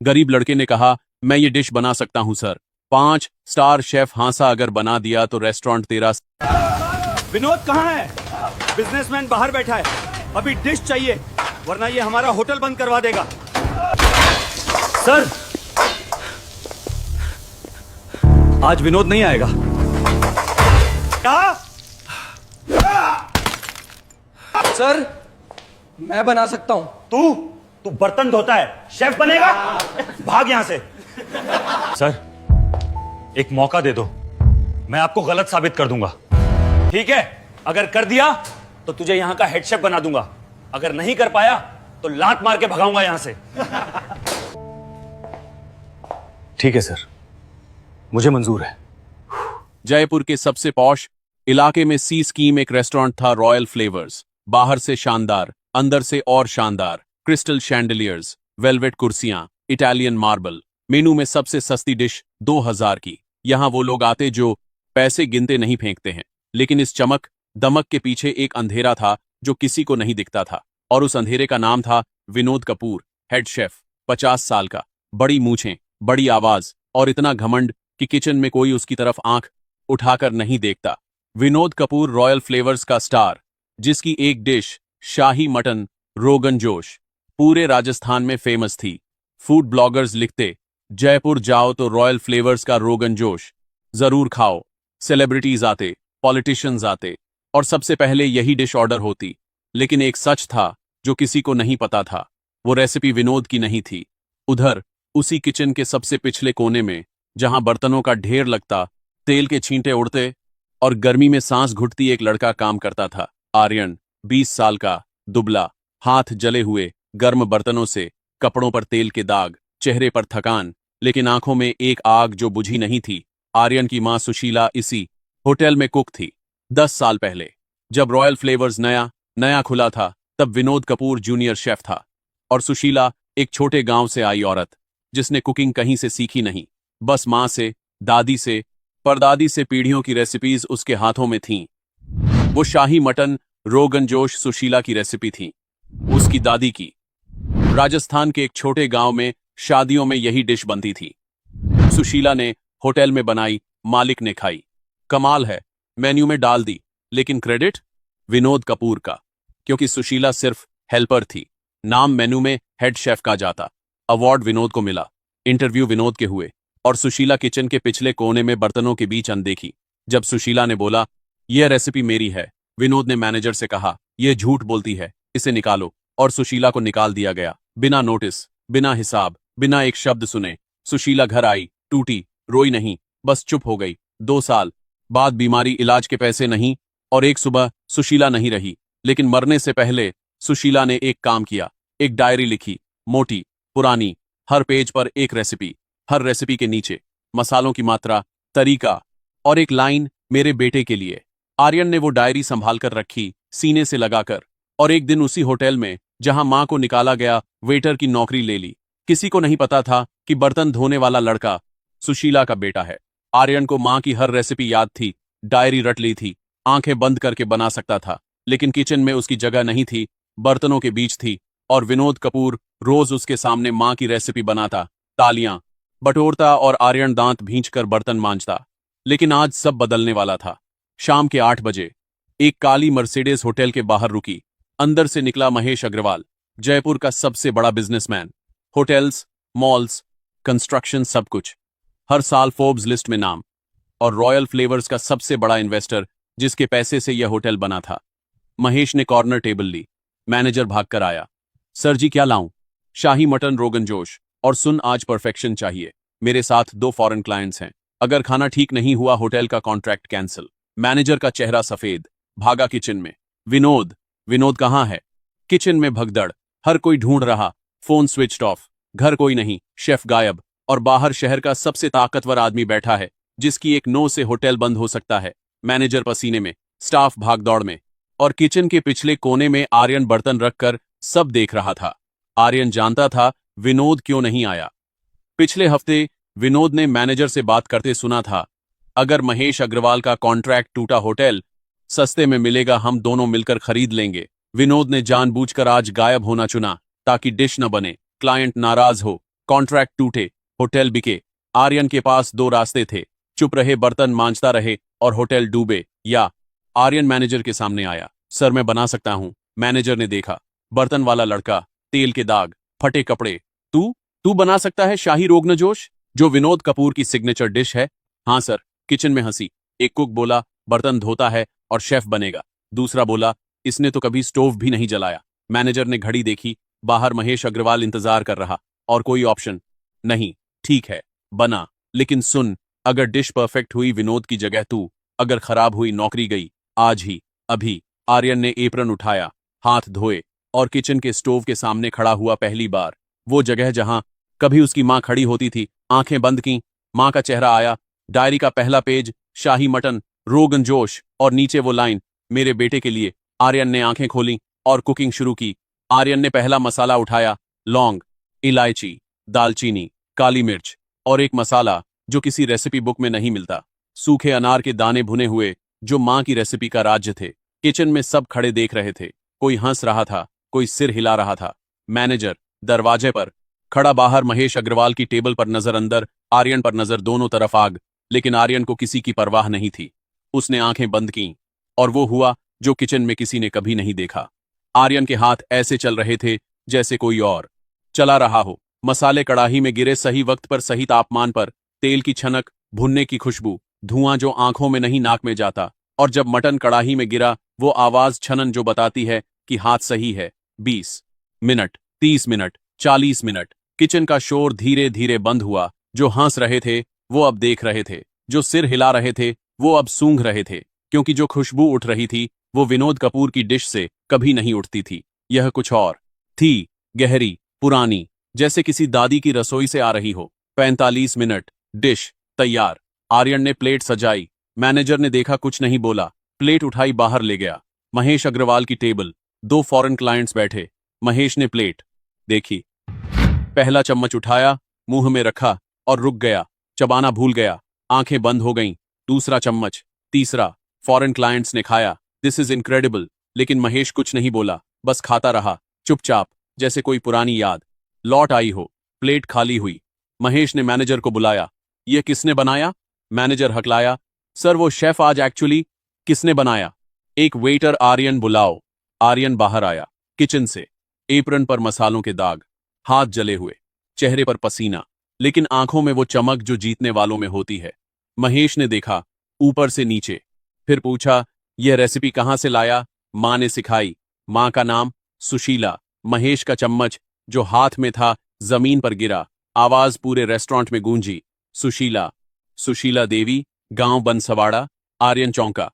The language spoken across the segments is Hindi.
गरीब लड़के ने कहा, मैं ये डिश बना सकता हूं सर। 5 स्टार शेफ हंसा, अगर बना दिया तो रेस्टोरेंट तेरा। विनोद कहाँ है? बिजनेसमैन बाहर बैठा है, अभी डिश चाहिए वरना ये हमारा होटल बंद करवा देगा। सर, आज विनोद नहीं आएगा। क्या? सर, मैं बना सकता हूं। तू तू बर्तन धोता है, शेफ बनेगा? भाग यहां से। सर, एक मौका दे दो, मैं आपको गलत साबित कर दूंगा। ठीक है, अगर कर दिया तो तुझे यहां का हेड शेफ बना दूंगा, अगर नहीं कर पाया तो लात मार के भगाऊंगा यहां से। ठीक है सर, मुझे मंजूर है। जयपुर के सबसे पॉश इलाके में सी स्कीम एक रेस्टोरेंट था, रॉयल फ्लेवर्स। बाहर से शानदार, अंदर से और शानदार। क्रिस्टल शैंडलियर्स, वेलवेट कुर्सियां, इटालियन मार्बल। मेनू में सबसे सस्ती डिश 2000 की। यहां वो लोग आते जो पैसे गिनते नहीं फेंकते हैं, लेकिन इस चमक दमक के पीछे एक अंधेरा था जो किसी को नहीं दिखता था, और उस अंधेरे का नाम था विनोद कपूर, हेड शेफ। 50 साल का, बड़ी मूछें, बड़ी आवाज और इतना घमंड कि किचन में कोई उसकी तरफ आंख उठाकर नहीं देखता। विनोद कपूर, रॉयल फ्लेवर्स का स्टार, जिसकी एक डिश शाही मटन रोगन जोश पूरे राजस्थान में फेमस थी। फूड ब्लॉगर्स लिखते, जयपुर जाओ तो रॉयल फ्लेवर्स का रोगन जोश जरूर खाओ। सेलिब्रिटीज आते, पॉलिटिशियंस आते, और सबसे पहले यही डिश ऑर्डर होती। लेकिन एक सच था जो किसी को नहीं पता था, वो रेसिपी विनोद की नहीं थी। उधर उसी किचन के सबसे पिछले कोने में, जहां बर्तनों का ढेर लगता, तेल के छींटे उड़ते और गर्मी में सांस घुटती, एक लड़का काम करता था। आर्यन, 20 साल का, दुबला, हाथ जले हुए गर्म बर्तनों से, कपड़ों पर तेल के दाग, चेहरे पर थकान, लेकिन आंखों में एक आग जो बुझी नहीं थी। आर्यन की मां सुशीला इसी होटल में कुक थी। 10 साल पहले जब रॉयल फ्लेवर्स नया नया खुला था, तब विनोद कपूर जूनियर शेफ था, और सुशीला एक छोटे गांव से आई औरत, जिसने कुकिंग कहीं से सीखी नहीं, बस मां से, दादी से, परदादी से पीढ़ियों की रेसिपीज उसके हाथों में थीं। वो शाही मटन रोगन जोश सुशीला की रेसिपी थी, उसकी दादी की। राजस्थान के एक छोटे गांव में शादियों में यही डिश बनती थी। सुशीला ने होटल में बनाई, मालिक ने खाई। कमाल है, मेन्यू में डाल दी, लेकिन क्रेडिट विनोद कपूर का, क्योंकि सुशीला सिर्फ हेल्पर थी। नाम मेन्यू में हेड शेफ का जाता। अवार्ड विनोद को मिला, इंटरव्यू विनोद के हुए, और सुशीला किचन के पिछले कोने में बर्तनों के बीच अनदेखी। जब सुशीला ने बोला, यह रेसिपी मेरी है, विनोद ने मैनेजर से कहा, यह झूठ बोलती है, इसे निकालो। और सुशीला को निकाल दिया गया, बिना नोटिस, बिना हिसाब, बिना एक शब्द सुने। सुशीला घर आई, टूटी, रोई नहीं, बस चुप हो गई। 2 साल बाद बीमारी, इलाज के पैसे नहीं, और एक सुबह सुशीला नहीं रही। लेकिन मरने से पहले सुशीला ने एक काम किया, एक डायरी लिखी, मोटी, पुरानी, हर पेज पर एक रेसिपी, हर रेसिपी के नीचे मसालों की मात्रा, तरीका, और एक लाइन, मेरे बेटे के लिए। आर्यन ने वो डायरी संभाल कर रखी, सीने से लगाकर, और एक दिन उसी होटल में जहां मां को निकाला गया, वेटर की नौकरी ले ली। किसी को नहीं पता था कि बर्तन धोने वाला लड़का सुशीला का बेटा है। आर्यन को मां की हर रेसिपी याद थी, डायरी रट ली थी, आंखें बंद करके बना सकता था, लेकिन किचन में उसकी जगह नहीं थी, बर्तनों के बीच थी। और विनोद कपूर रोज उसके सामने मां की रेसिपी बनाता, तालियां बटोरता और आर्यन दांत भींचकर बर्तन मांजता। लेकिन आज सब बदलने वाला था। शाम के 8 बजे एक काली मर्सिडीज होटल के बाहर रुकी। अंदर से निकला महेश अग्रवाल, जयपुर का सबसे बड़ा बिजनेसमैन। होटल्स, मॉल्स, कंस्ट्रक्शन, सब कुछ। हर साल फोर्ब्स लिस्ट में नाम, और रॉयल फ्लेवर्स का सबसे बड़ा इन्वेस्टर, जिसके पैसे से यह होटल बना था। महेश ने कॉर्नर टेबल ली। मैनेजर भागकर आया, सर जी क्या लाऊं? शाही मटन रोगन जोश, और सुन, आज परफेक्शन चाहिए। मेरे साथ 2 फॉरेन क्लाइंट्स हैं, अगर खाना ठीक नहीं हुआ होटल का कॉन्ट्रैक्ट कैंसिल। मैनेजर का चेहरा सफेद, भागा किचन में। विनोद, विनोद कहाँ है? किचन में भगदड़, हर कोई ढूंढ रहा, फोन स्विच्ड ऑफ, घर कोई नहीं, शेफ गायब, और बाहर शहर का सबसे ताकतवर आदमी बैठा है, जिसकी एक नो से होटल बंद हो सकता है। मैनेजर पसीने में, स्टाफ भागदौड़ में, और किचन के पिछले कोने में आर्यन बर्तन रखकर सब देख रहा था। आर्यन जानता था विनोद क्यों नहीं आया। पिछले हफ्ते विनोद ने मैनेजर से बात करते सुना था, अगर महेश अग्रवाल का कॉन्ट्रैक्ट टूटा, होटल सस्ते में मिलेगा, हम दोनों मिलकर खरीद लेंगे। विनोद ने जानबूझकर आज गायब होना चुना ताकि डिश न बने, क्लाइंट नाराज हो, कॉन्ट्रैक्ट टूटे, होटल बिके। आर्यन के पास दो रास्ते थे, चुप रहे, बर्तन मांजता रहे और होटल डूबे, या आर्यन मैनेजर के सामने आया। सर मैं बना सकता हूं। मैनेजर ने देखा, बर्तन वाला लड़का, तेल के दाग, फटे कपड़े। तू तू बना सकता है शाही रोगनजोश, जो विनोद कपूर की सिग्नेचर डिश है? हाँ सर। किचन में हंसी। एक कुक बोला बर्तन धोता है और शेफ बनेगा। दूसरा बोला इसने तो कभी स्टोव भी नहीं जलाया। मैनेजर ने घड़ी देखी, बाहर महेश अग्रवाल इंतजार कर रहा, और कोई ऑप्शन नहीं। ठीक है, बना, लेकिन सुन, अगर डिश परफेक्ट हुई विनोद की जगह तू, अगर खराब हुई नौकरी गई, आज ही, अभी। आर्यन ने एप्रन उठाया, हाथ धोए और किचन के स्टोव के सामने खड़ा हुआ। पहली बार वो जगह जहां कभी उसकी मां खड़ी होती थी, आंखें बंद की। मां का चेहरा आया, डायरी का पहला पेज, शाही मटन, रोगन जोश और नीचे वो लाइन, मेरे बेटे के लिए। आर्यन ने आंखें खोली और कुकिंग शुरू की। आर्यन ने पहला मसाला उठाया, लौंग, इलायची, दालचीनी, काली मिर्च और एक मसाला जो किसी रेसिपी बुक में नहीं मिलता, सूखे अनार के दाने भुने हुए, जो मां की रेसिपी का राज्य थे। किचन में सब खड़े देख रहे थे, कोई हंस रहा था, कोई सिर हिला रहा था। मैनेजर दरवाजे पर खड़ा, बाहर महेश अग्रवाल की टेबल पर नजर, अंदर आर्यन पर नजर, दोनों तरफ आग। लेकिन आर्यन को किसी की परवाह नहीं थी। उसने आंखें बंद कीं और वो हुआ जो किचन में किसी ने कभी नहीं देखा। आर्यन के हाथ ऐसे चल रहे थे जैसे कोई और चला रहा हो। मसाले कड़ाही में गिरे, सही वक्त पर, सही तापमान पर, तेल की छनक, भुनने की खुशबू, धुआं जो आंखों में नहीं नाक में जाता। और जब मटन कड़ाही में गिरा, वो आवाज, छनन, जो बताती है कि हाथ सही है। 20 मिनट, 30 मिनट, 40 मिनट। किचन का शोर धीरे धीरे बंद हुआ। जो हंस रहे थे वो अब देख रहे थे, जो सिर हिला रहे थे वो अब सूंघ रहे थे, क्योंकि जो खुशबू उठ रही थी वो विनोद कपूर की डिश से कभी नहीं उठती थी। यह कुछ और थी, गहरी, पुरानी, जैसे किसी दादी की रसोई से आ रही हो। 45 मिनट, डिश तैयार। आर्यन ने प्लेट सजाई। मैनेजर ने देखा, कुछ नहीं बोला, प्लेट उठाई, बाहर ले गया। महेश अग्रवाल की टेबल, 2 फॉरेन क्लाइंट्स बैठे। महेश ने प्लेट देखी, पहला चम्मच उठाया, मुंह में रखा और रुक गया, चबाना भूल गया, आंखें बंद हो गईं। दूसरा चम्मच, तीसरा। फॉरेन क्लाइंट्स ने खाया, दिस इज इनक्रेडिबल। लेकिन महेश कुछ नहीं बोला, बस खाता रहा, चुपचाप, जैसे कोई पुरानी याद लौट आई हो। प्लेट खाली हुई। महेश ने मैनेजर को बुलाया, यह किसने बनाया? मैनेजर हकलाया, सर वो शेफ आज एक्चुअली। किसने बनाया? एक वेटर, आर्यन बुलाओ। आर्यन बाहर आया किचन से, एप्रन पर मसालों के दाग, हाथ जले हुए, चेहरे पर पसीना, लेकिन आंखों में वो चमक जो जीतने वालों में होती है। महेश ने देखा, ऊपर से नीचे, फिर पूछा, यह रेसिपी कहां से लाया? मां ने सिखाई। मां का नाम? सुशीला। महेश का चम्मच जो हाथ में था जमीन पर गिरा। आवाज पूरे रेस्टोरेंट में गूंजी, सुशीला, सुशीला देवी, गांव बनसवाड़ा। आर्यन चौंका,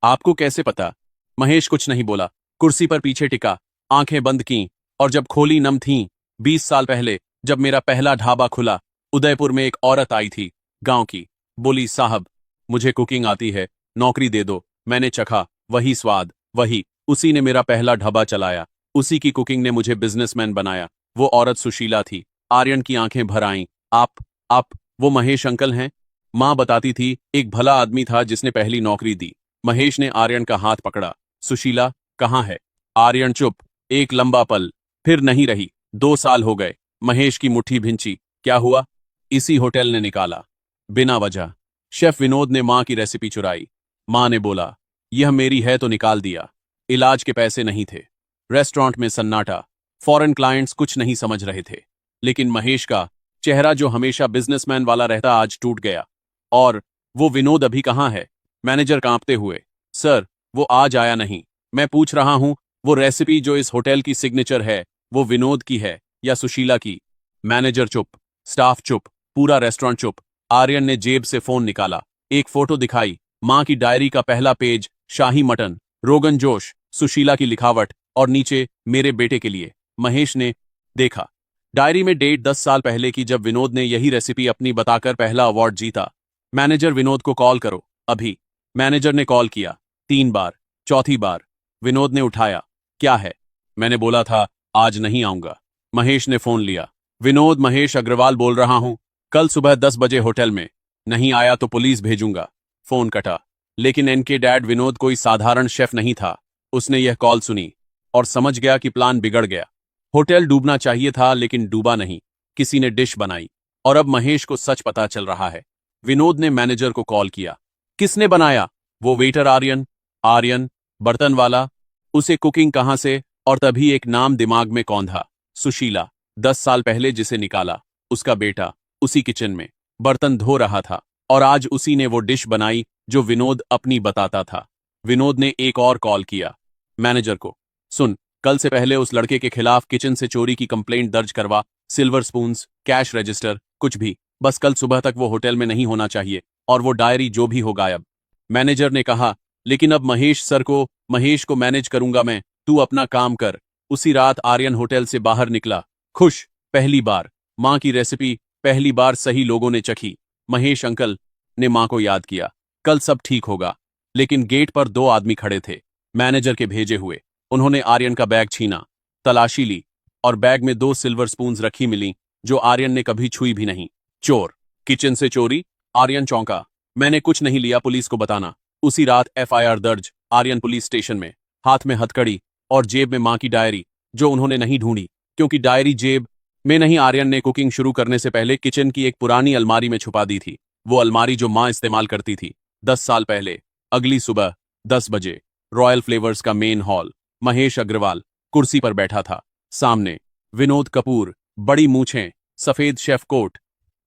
आपको कैसे पता? महेश कुछ नहीं बोला, कुर्सी पर पीछे टिका, आंखें बंद कीं, और जब खोली नम थीं। 20 साल पहले जब मेरा पहला ढाबा खुला, उदयपुर में एक औरत आई थी, गांव की, बोली, साहब मुझे कुकिंग आती है, नौकरी दे दो। मैंने चखा, वही स्वाद, वही, उसी ने मेरा पहला ढाबा चलाया, उसी की कुकिंग ने मुझे बिजनेसमैन बनाया। वो औरत सुशीला थी। आर्यन की आंखें भर आईं। आप वो महेश अंकल हैं? मां बताती थी, एक भला आदमी था जिसने पहली नौकरी दी। महेश ने आर्यन का हाथ पकड़ा, सुशीला कहाँ है? आर्यन चुप, एक लंबा पल, फिर नहीं रही। 2 साल हो गए। महेश की मुट्ठी भिंची, क्या हुआ? इसी होटल ने निकाला, बिना वजह। शेफ विनोद ने मां की रेसिपी चुराई। मां ने बोला, यह मेरी है, तो निकाल दिया। इलाज के पैसे नहीं थे। रेस्टोरेंट में सन्नाटा, फॉरेन क्लाइंट्स कुछ नहीं समझ रहे थे। लेकिन महेश का चेहरा जो हमेशा बिजनेसमैन वाला रहता, आज टूट गया। और वो विनोद अभी कहाँ है? मैनेजर कांपते हुए, सर वो आज आया नहीं। मैं पूछ रहा हूं, वो रेसिपी जो इस होटल की सिग्नेचर है, वो विनोद की है या सुशीला की? मैनेजर चुप, स्टाफ चुप, पूरा रेस्टोरेंट चुप। आर्यन ने जेब से फोन निकाला, एक फोटो दिखाई, मां की डायरी का पहला पेज, शाही मटन, रोगन जोश, सुशीला की लिखावट, और नीचे मेरे बेटे के लिए। महेश ने देखा, डायरी में डेट 10 साल पहले की, जब विनोद ने यही रेसिपी अपनी बताकर पहला अवार्ड जीता। मैनेजर, विनोद को कॉल करो अभी। मैनेजर ने कॉल किया, 3 बार, चौथी बार विनोद ने उठाया, क्या है? मैंने बोला था आज नहीं आऊंगा। महेश ने फोन लिया, विनोद, महेश अग्रवाल बोल रहा हूं, कल सुबह 10 बजे होटल में, नहीं आया तो पुलिस भेजूंगा। फोन कटा। लेकिन इनके डैड विनोद कोई साधारण शेफ नहीं था। उसने यह कॉल सुनी और समझ गया कि प्लान बिगड़ गया। होटल डूबना चाहिए था, लेकिन डूबा नहीं, किसी ने डिश बनाई और अब महेश को सच पता चल रहा है। विनोद ने मैनेजर को कॉल किया। किसने बनाया? वो वेटर आर्यन। आर्यन बर्तन वाला, उसे कुकिंग कहां से? और तभी एक नाम दिमाग में कौंधा, सुशीला। 10 साल पहले जिसे निकाला, उसका बेटा उसी किचन में बर्तन धो रहा था और आज उसी ने वो डिश बनाई जो विनोद अपनी बताता था। विनोद ने एक और कॉल किया मैनेजर को। सुन, कल से पहले उस लड़के के खिलाफ किचन से चोरी की कंप्लेंट दर्ज करवा। सिल्वर स्पून्स, कैश रजिस्टर, कुछ भी, बस कल सुबह तक वो होटल में नहीं होना चाहिए और वो डायरी जो भी हो गायब। मैनेजर ने कहा, लेकिन अब महेश को मैनेज करूंगा मैं, तू अपना काम कर। उसी रात आर्यन होटल से बाहर निकला, खुश। पहली बार मां की रेसिपी, पहली बार सही लोगों ने चखी। महेश अंकल ने मां को याद किया, कल सब ठीक होगा। लेकिन गेट पर 2 आदमी खड़े थे, मैनेजर के भेजे हुए। उन्होंने आर्यन का बैग छीना, तलाशी ली और बैग में 2 सिल्वर स्पून्स रखी मिली जो आर्यन ने कभी छुई भी नहीं। चोर, किचन से चोरी? आर्यन चौंका। मैंने कुछ नहीं लिया, पुलिस को बताना। उसी रात एफआईआर दर्ज आर्यन पुलिस स्टेशन में, हाथ में हथकड़ी और जेब में मां की डायरी जो उन्होंने नहीं ढूंढी, क्योंकि डायरी जेब में नहीं। आर्यन ने कुकिंग शुरू करने से पहले किचन की एक पुरानी अलमारी में छुपा दी थी, वो अलमारी जो मां इस्तेमाल करती थी 10 साल पहले। अगली सुबह 10 बजे रॉयल फ्लेवर्स का मेन हॉल। महेश अग्रवाल कुर्सी पर बैठा था, सामने विनोद कपूर, बड़ी मूछें, सफेद शेफ कोट,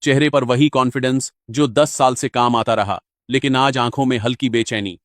चेहरे पर वही कॉन्फिडेंस जो 10 साल से काम आता रहा, लेकिन आज आंखों में हल्की बेचैनी।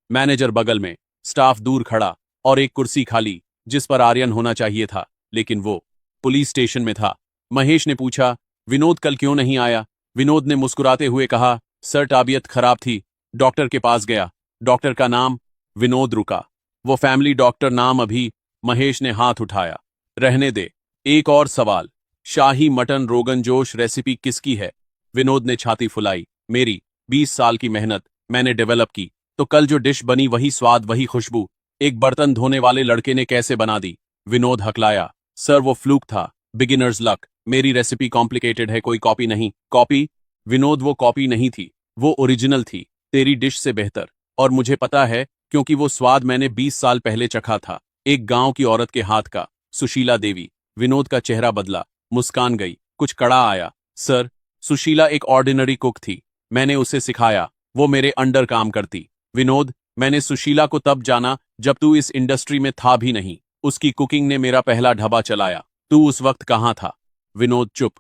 मैनेजर बगल में, स्टाफ दूर खड़ा और एक कुर्सी खाली जिस पर आर्यन होना चाहिए था, लेकिन वो पुलिस स्टेशन में था। महेश ने पूछा, विनोद कल क्यों नहीं आया? विनोद ने मुस्कुराते हुए कहा, सर तबीयत खराब थी, डॉक्टर के पास गया। डॉक्टर का नाम? विनोद रुका। वो फैमिली डॉक्टर नाम अभी? महेश ने हाथ उठाया। रहने दे, एक और सवाल, शाही मटन रोगन जोश रेसिपी किसकी है? विनोद ने छाती फुलाई, मेरी। 20 साल की मेहनत मैंने डेवलप की, तो कल जो डिश बनी वही स्वाद, वही खुशबू एक बर्तन धोने वाले लड़के ने कैसे बना दी? विनोद हकलाया, सर वो फ्लूक था, बिगिनर्स लक। मेरी रेसिपी कॉम्प्लिकेटेड है, कोई कॉपी नहीं। कॉपी? विनोद वो कॉपी नहीं थी, वो ओरिजिनल थी, तेरी डिश से बेहतर। और मुझे पता है, क्योंकि वो स्वाद मैंने 20 साल पहले चखा था, एक गांव की औरत के हाथ का, सुशीला देवी। विनोद का चेहरा बदला, मुस्कान गई, कुछ कड़ा आया। सर, सुशीला एक ऑर्डिनरी कुक थी, मैंने उसे सिखाया, वो मेरे अंडर काम करती। विनोद, मैंने सुशीला को तब जाना जब तू इस इंडस्ट्री में था भी नहीं। उसकी कुकिंग ने मेरा पहला ढाबा चलाया। तू उस वक्त कहां था? विनोद चुप।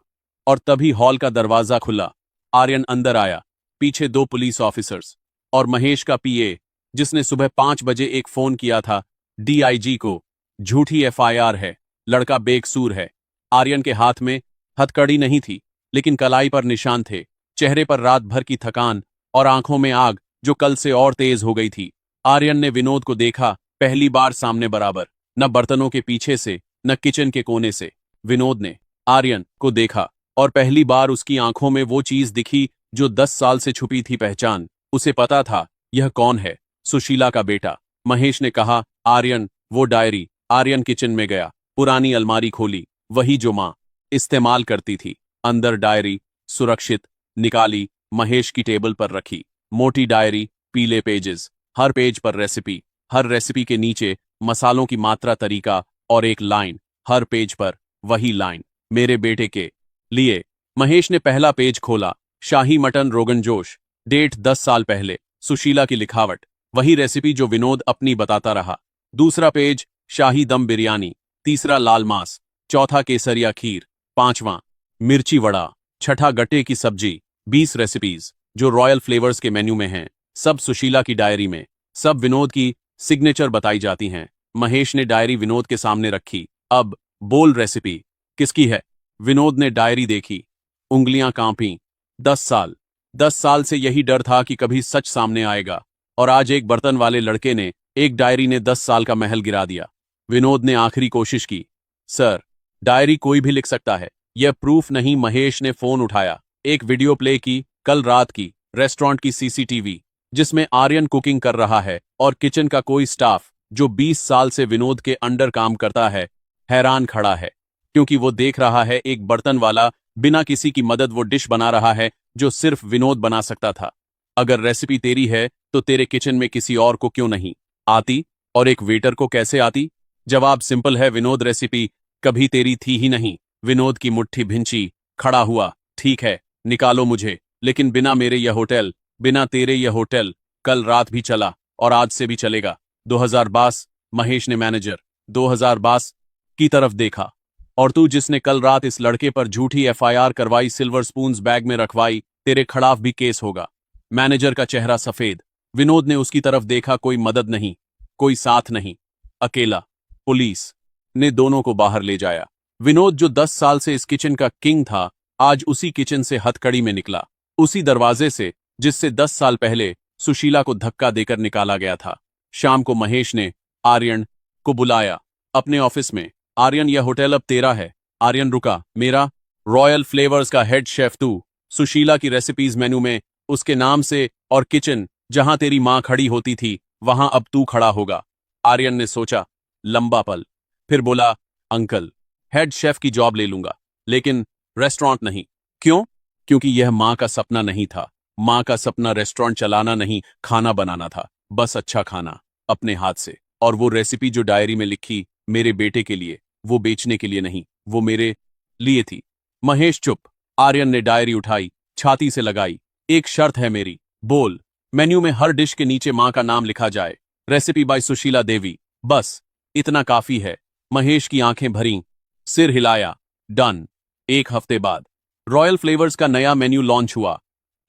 और तभी हॉल का दरवाजा खुला, आर्यन अंदर आया, पीछे 2 पुलिस ऑफिसर्स और महेश का पीए, जिसने सुबह 5 बजे एक फोन किया था डीआईजी को। झूठी एफआईआर है, लड़का बेकसूर है। आर्यन के हाथ में हथकड़ी नहीं थी, लेकिन कलाई पर निशान थे, चेहरे पर रात भर की थकान और आंखों में आग जो कल से और तेज हो गई थी। आर्यन ने विनोद को देखा, पहली बार सामने बराबर, न बर्तनों के पीछे से न किचन के कोने से। विनोद ने आर्यन को देखा और पहली बार उसकी आंखों में वो चीज दिखी जो 10 साल से छुपी थी, पहचान। उसे पता था यह कौन है, सुशीला का बेटा। महेश ने कहा, आर्यन वो डायरी। आर्यन किचन में गया, पुरानी अलमारी खोली, वही जो मां इस्तेमाल करती थी। अंदर डायरी सुरक्षित निकाली, महेश की टेबल पर रखी। मोटी डायरी, पीले पेजेस, हर पेज पर रेसिपी, हर रेसिपी के नीचे मसालों की मात्रा, तरीका और एक लाइन, हर पेज पर वही लाइन, मेरे बेटे के लिए। महेश ने पहला पेज खोला, शाही मटन रोगन जोश, डेट 10 साल पहले, सुशीला की लिखावट, वही रेसिपी जो विनोद अपनी बताता रहा। दूसरा पेज, शाही दम बिरयानी। तीसरा लाल मांस, चौथा केसरिया खीर, पांचवां मिर्ची वड़ा, छठा गट्टे की सब्जी। 20 रेसिपीज जो रॉयल फ्लेवर्स के मेन्यू में हैं, सब सुशीला की डायरी में, सब विनोद की सिग्नेचर बताई जाती हैं। महेश ने डायरी विनोद के सामने रखी। अब बोल, रेसिपी किसकी है? विनोद ने डायरी देखी, उंगलियां कांपी। 10 साल से यही डर था कि कभी सच सामने आएगा, और आज एक बर्तन वाले लड़के ने, एक डायरी ने 10 साल का महल गिरा दिया। विनोद ने आखिरी कोशिश की, सर, डायरी कोई भी लिख सकता है, यह प्रूफ नहीं। महेश ने फोन उठाया, एक वीडियो प्ले की, कल रात की, रेस्टोरेंट की सीसीटीवी, जिसमें आर्यन कुकिंग कर रहा है और किचन का कोई स्टाफ जो 20 साल से विनोद के अंडर काम करता है, हैरान खड़ा है, क्योंकि वो देख रहा है एक बर्तन वाला बिना किसी की मदद वो डिश बना रहा है जो सिर्फ विनोद बना सकता था। अगर रेसिपी तेरी है तो तेरे किचन में किसी और को क्यों नहीं आती, और एक वेटर को कैसे आती? जवाब सिंपल है विनोद, रेसिपी कभी तेरी थी ही नहीं। विनोद की मुट्ठी भिंची, खड़ा हुआ। ठीक है, निकालो मुझे, लेकिन बिना मेरे यह होटल, बिना तेरे यह होटल कल रात भी चला और आज से भी चलेगा। 2022। महेश ने मैनेजर 2022 की तरफ देखा। और तू जिसने कल रात इस लड़के पर झूठी एफआईआर करवाई, सिल्वर स्पून्स बैग में रखवाई, तेरे खिलाफ भी केस होगा। मैनेजर का चेहरा सफेद। विनोद ने उसकी तरफ देखा। कोई मदद नहीं, कोई साथ नहीं, अकेला। पुलिस ने दोनों को बाहर ले जाया। विनोद जो 10 साल से इस किचन का किंग था, आज उसी किचन से हथकड़ी में निकला, उसी दरवाजे से जिससे 10 साल पहले सुशीला को धक्का देकर निकाला गया था। शाम को महेश ने आर्यन को बुलाया अपने ऑफिस में। आर्यन, यह होटल अब तेरा है। आर्यन रुका। मेरा? रॉयल फ्लेवर्स का हेड शेफ तू। सुशीला की रेसिपीज मेनू में उसके नाम से, और किचन जहां तेरी मां खड़ी होती थी वहां अब तू खड़ा होगा। आर्यन ने सोचा लंबा पल, फिर बोला, अंकल, हेड शेफ की जॉब ले लूंगा, लेकिन रेस्टोरेंट नहीं। क्यों? क्योंकि यह मां का सपना नहीं था। मां का सपना रेस्टोरेंट चलाना नहीं, खाना बनाना था। बस अच्छा खाना, अपने हाथ से। और वो रेसिपी जो डायरी में लिखी, मेरे बेटे के लिए, वो बेचने के लिए नहीं, वो मेरे लिए थी। महेश चुप। आर्यन ने डायरी उठाई, छाती से लगाई। एक शर्त है मेरी। बोल। मेन्यू में हर डिश के नीचे मां का नाम लिखा जाए। Recipe bye Sushila Devi. बस इतना काफी है। महेश की आंखें भरीं, सिर हिलाया। डन। 1 हफ्ते बाद रॉयल फ्लेवर्स का नया मेन्यू लॉन्च हुआ।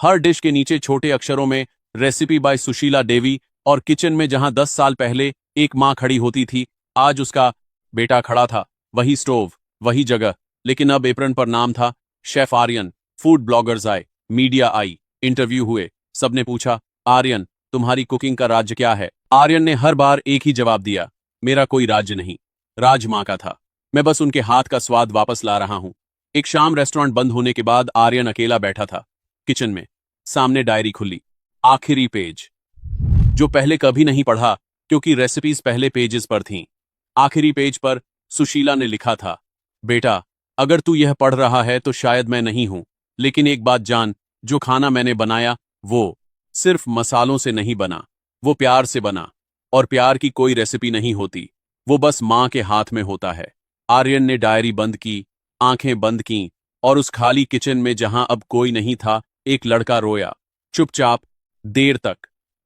हर डिश के नीचे छोटे अक्षरों में रेसिपी बाय सुशीला देवी, और किचन में जहां 10 साल पहले एक मां खड़ी होती थी, आज उसका बेटा खड़ा था। वही स्टोव, वही जगह, लेकिन अब एप्रन पर नाम था शेफ आर्यन। फूड ब्लॉगर्स आए, मीडिया आई, इंटरव्यू हुए। सबने पूछा, आर्यन, तुम्हारी कुकिंग का राज्य क्या है? आर्यन ने हर बार एक ही जवाब दिया, मेरा कोई राज्य नहीं, राज मां का था। मैं बस उनके हाथ का स्वाद वापस ला रहा हूं। एक शाम रेस्टोरेंट बंद होने के बाद आर्यन अकेला बैठा था किचन में। सामने डायरी खुली, आखिरी पेज, जो पहले कभी नहीं पढ़ा क्योंकि रेसिपीज पहले पेजेस पर थीं। आखिरी पेज पर सुशीला ने लिखा था, बेटा, अगर तू यह पढ़ रहा है तो शायद मैं नहीं हूं, लेकिन एक बात जान, जो खाना मैंने बनाया वो सिर्फ मसालों से नहीं बना, वो प्यार से बना। और प्यार की कोई रेसिपी नहीं होती, वो बस मां के हाथ में होता है। आर्यन ने डायरी बंद की, आंखें बंद कीं, और उस खाली किचन में जहां अब कोई नहीं था, एक लड़का रोया, चुपचाप, देर तक।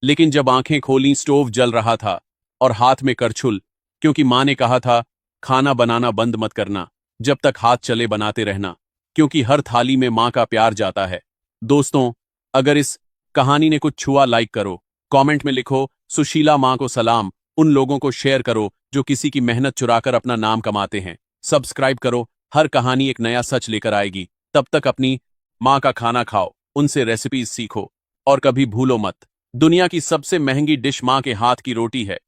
लेकिन जब आंखें खोलीं, स्टोव जल रहा था और हाथ में करछुल, क्योंकि मां ने कहा था, खाना बनाना बंद मत करना, जब तक हाथ चले बनाते रहना, क्योंकि हर थाली में मां का प्यार जाता है। दोस्तों, अगर इस कहानी ने कुछ छुआ, लाइक करो, कमेंट में लिखो सुशीला मां को सलाम। उन लोगों को शेयर करो जो किसी की मेहनत चुराकर अपना नाम कमाते हैं। सब्सक्राइब करो, हर कहानी एक नया सच लेकर आएगी। तब तक अपनी मां का खाना खाओ, उनसे रेसिपीज सीखो, और कभी भूलो मत, दुनिया की सबसे महंगी डिश मां के हाथ की रोटी है।